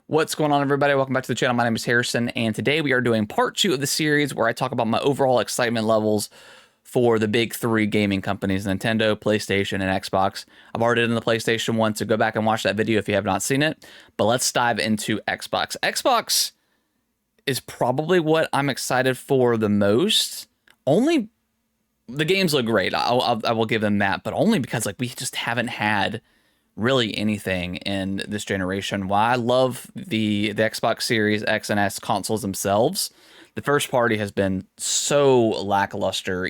What's going on, everybody? Welcome back to the channel. My name is Harrison, and today we are doing part 2 of the series where I talk about my overall excitement levels for the big three gaming companies, Nintendo, PlayStation, and Xbox. I've already done the PlayStation one, so go back and watch that video if you have not seen it. But let's dive into Xbox. Xbox is probably what I'm excited for the most. Only the games look great. I will give them that, but only because we just haven't had really anything in this generation. While I love the Xbox Series X and S consoles themselves, the first party has been so lackluster.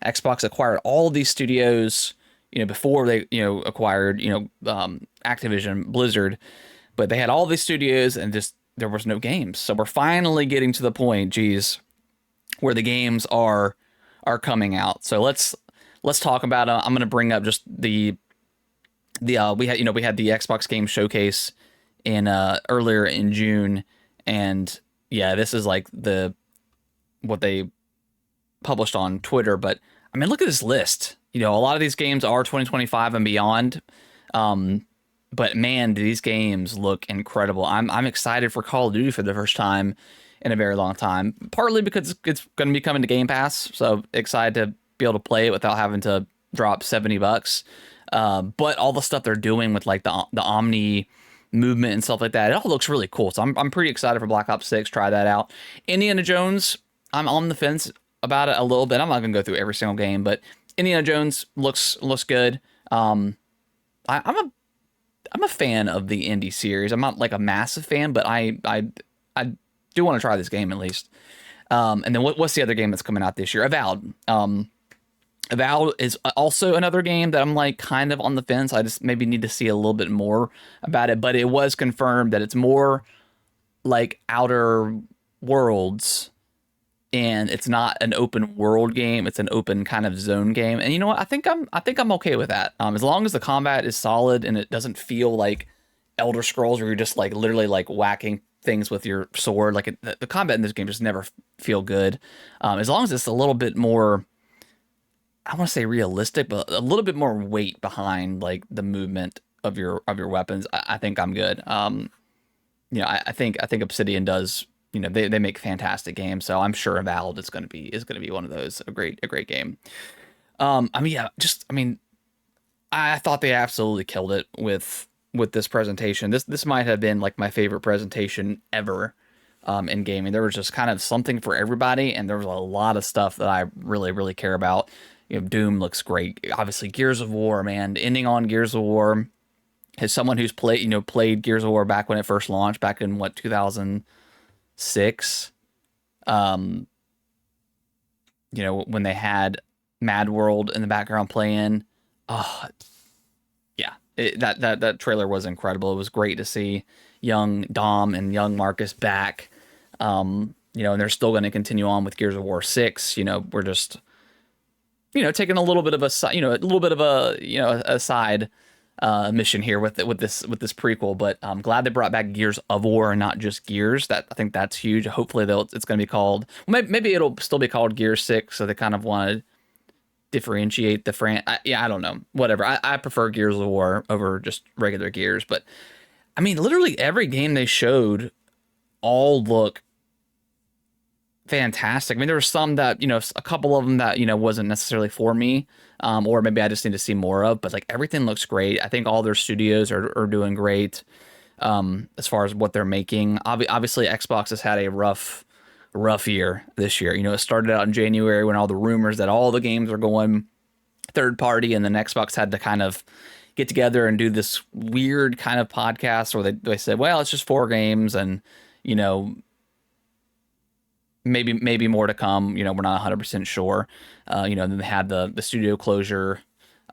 Xbox acquired all these studios, before they, acquired, Activision, Blizzard, but they had all these studios and just there was no games. So we're finally getting to the point, where the games are coming out. So let's talk about it. I'm going to bring up just we had the Xbox Game Showcase in earlier in June, and yeah, this is like what they published on Twitter. But I mean, look at this list. A lot of these games are 2025 and beyond. But man, these games look incredible. I'm excited for Call of Duty for the first time in a very long time. Partly because it's going to be coming to Game Pass, so excited to be able to play it without having to drop $70. But all the stuff they're doing with like the Omni movement and stuff like that, it all looks really cool. So I'm pretty excited for Black Ops 6. Try that out. Indiana Jones, I'm on the fence about it a little bit. I'm not gonna go through every single game, but Indiana Jones looks good. I'm a fan of the indie series. I'm not like a massive fan, but I do want to try this game at least. And then what's the other game that's coming out this year? Avowed. Avowed is also another game that I'm like kind of on the fence. I just maybe need to see a little bit more about it, but it was confirmed that it's more like Outer Worlds, and it's not an open world game. It's an open kind of zone game. And you know what? I think I'm okay with that. As long as the combat is solid and it doesn't feel like Elder Scrolls where you're just like literally like whacking things with your sword. Like the combat in this game just never feel good. As long as it's a little bit more, I want to say realistic, but a little bit more weight behind like the movement of your weapons, I think I'm good. I think Obsidian does. They make fantastic games, so I'm sure Avowed is going to be one of those, a great game. I thought they absolutely killed it with this presentation. This might have been like my favorite presentation ever in gaming. There was just kind of something for everybody, and there was a lot of stuff that I really care about. Doom looks great. Obviously, Gears of War, man, ending on Gears of War. As someone who's played Gears of War back when it first launched, back in 2006, when they had Mad World in the background playing. Oh, yeah, that trailer was incredible. It was great to see young Dom and young Marcus back. And they're still going to continue on with Gears of War 6. We're just taking a little bit of a side mission here with this prequel, but I'm glad they brought back Gears of War and not just Gears. I think that's huge. Hopefully it's going to be called, maybe it'll still be called Gears 6. So they kind of want to differentiate the I don't know, whatever. I prefer Gears of War over just regular Gears, but I mean, literally every game they showed all look fantastic. I mean, there were some that, a couple of them that, wasn't necessarily for me, or maybe I just need to see more of, but like everything looks great. I think all their studios are doing great as far as what they're making. Obviously, Xbox has had a rough year this year. It started out in January when all the rumors that all the games are going third party, and then Xbox had to kind of get together and do this weird kind of podcast where they said, well, it's just 4 games, and, maybe more to come. We're not 100% sure. Then they had the studio closure,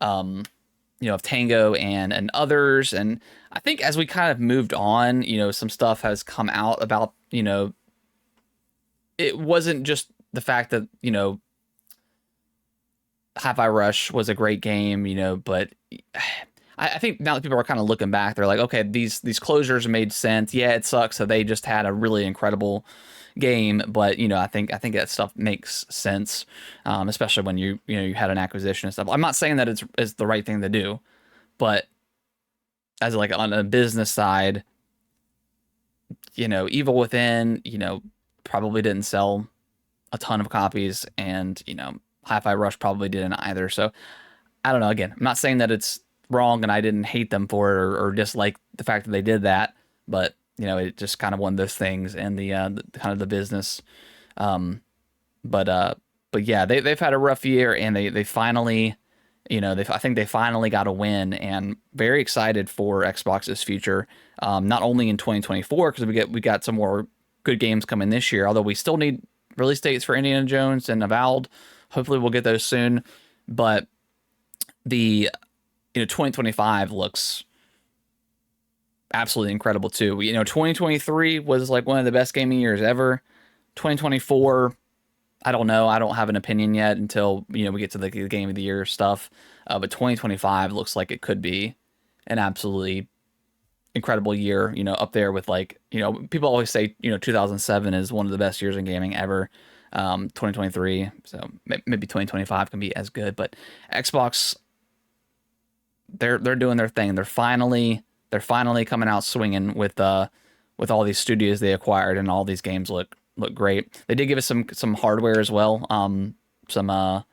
of Tango and others. And I think as we kind of moved on, some stuff has come out about, it wasn't just the fact that, Hi-Fi Rush was a great game, but I think now that people are kind of looking back, they're like, okay, these closures made sense. Yeah, it sucks. So they just had a really incredible game, but I think that stuff makes sense, especially when you had an acquisition and stuff. I'm not saying that it's the right thing to do, but as like on a business side, you know, Evil Within, you know, probably didn't sell a ton of copies, and, you know, Hi-Fi Rush probably didn't either. So I don't know. Again, I'm not saying that it's wrong and I didn't hate them for it, or dislike the fact that they did that, but, you know, it just kind of one of those things in the kind of the business. Um, but yeah, they've had a rough year, and they finally, you know, I think they finally got a win, and very excited for Xbox's future. Not only in 2024, because we got some more good games coming this year, although we still need release dates for Indiana Jones and Avowed. Hopefully we'll get those soon. But the, you know, 2025 looks absolutely incredible too. You know, 2023 was like one of the best gaming years ever. 2024, I don't know. I don't have an opinion yet until, you know, we get to the game of the year stuff. But 2025 looks like it could be an absolutely incredible year, you know, up there with, like, you know, people always say, you know, 2007 is one of the best years in gaming ever. 2023, so maybe 2025 can be as good, but Xbox, they're doing their thing. They're finally coming out swinging with all these studios they acquired, and all these games look great. They did give us some hardware as well. Some I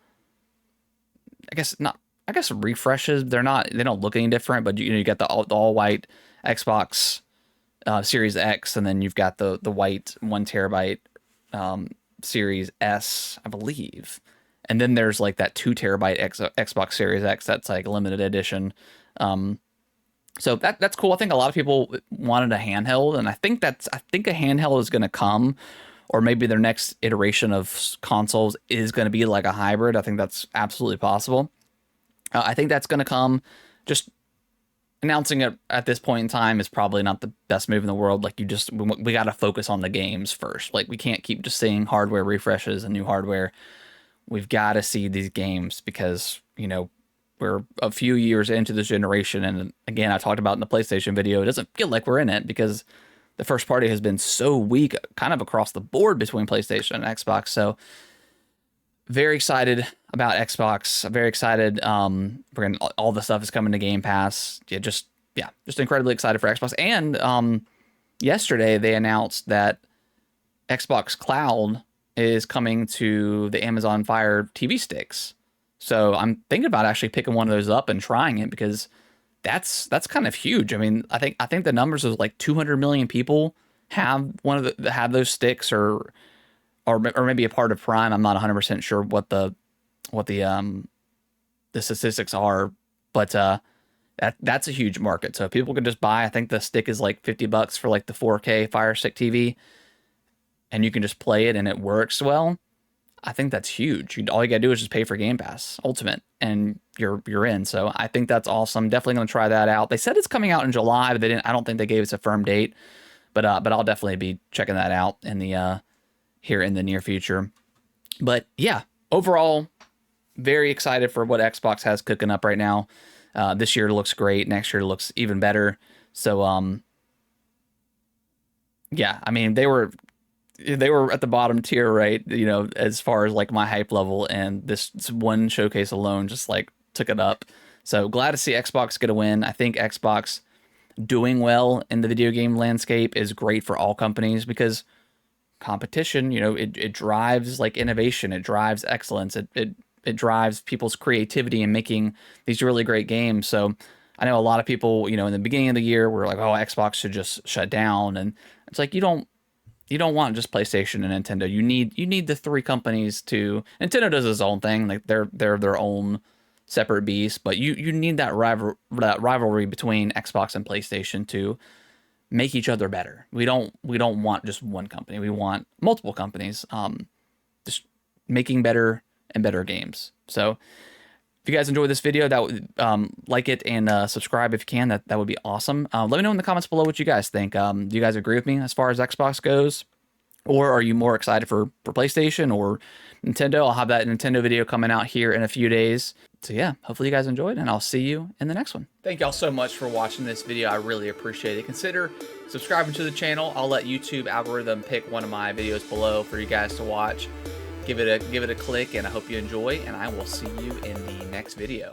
guess refreshes. They don't look any different, but, you know, you got the all white Xbox Series X, and then you've got the white 1 terabyte Series S, I believe. And then there's like that 2 terabyte Xbox Series X that's like limited edition. So that's cool. I think a lot of people wanted a handheld, and I think a handheld is going to come, or maybe their next iteration of consoles is going to be like a hybrid. I think that's absolutely possible. I think that's going to come. Just announcing it at this point in time is probably not the best move in the world. Like, we got to focus on the games first. Like, we can't keep just seeing hardware refreshes and new hardware. We've got to see these games, because, you know, we're a few years into this generation. And again, I talked about in the PlayStation video, it doesn't feel like we're in it, because the first party has been so weak kind of across the board between PlayStation and Xbox. So very excited about Xbox. I'm very excited. All the stuff is coming to Game Pass. Just incredibly excited for Xbox. And yesterday they announced that Xbox Cloud is coming to the Amazon Fire TV sticks. So I'm thinking about actually picking one of those up and trying it, because that's kind of huge. I mean, I think the numbers is like 200 million people have have those sticks, or maybe a part of Prime. I'm not 100% sure what the statistics are, but that's a huge market. So people can just buy. I think the stick is like $50 for like the 4K Fire Stick TV, and you can just play it and it works well. I think that's huge. All you gotta do is just pay for Game Pass Ultimate, and you're in. So I think that's awesome. Definitely gonna try that out. They said it's coming out in July, but I don't think they gave us a firm date. But I'll definitely be checking that out in the here in the near future. But yeah, overall, very excited for what Xbox has cooking up right now. This year looks great. Next year looks even better. So yeah, I mean, they were at the bottom tier, right? You know, as far as like my hype level, and this one showcase alone just like took it up. So glad to see Xbox get a win. I think Xbox doing well in the video game landscape is great for all companies, because competition, you know, it drives like innovation, it drives excellence, it drives people's creativity in making these really great games. So I know a lot of people, you know, in the beginning of the year were like, oh, Xbox should just shut down, and it's like, you don't want just PlayStation and Nintendo. You need the three companies to. Nintendo does its own thing, like they're their own separate beast, but you need that rivalry between Xbox and PlayStation to make each other better. We don't want just one company. We want multiple companies just making better and better games. So if you guys enjoyed this video, that would like it and subscribe if you can. That would be awesome. Let me know in the comments below what you guys think. Do you guys agree with me as far as Xbox goes? Or are you more excited for PlayStation or Nintendo? I'll have that Nintendo video coming out here in a few days. So yeah, hopefully you guys enjoyed, and I'll see you in the next one. Thank y'all so much for watching this video. I really appreciate it. Consider subscribing to the channel. I'll let YouTube algorithm pick one of my videos below for you guys to watch. Give it a click, and I hope you enjoy, and I will see you in the next video.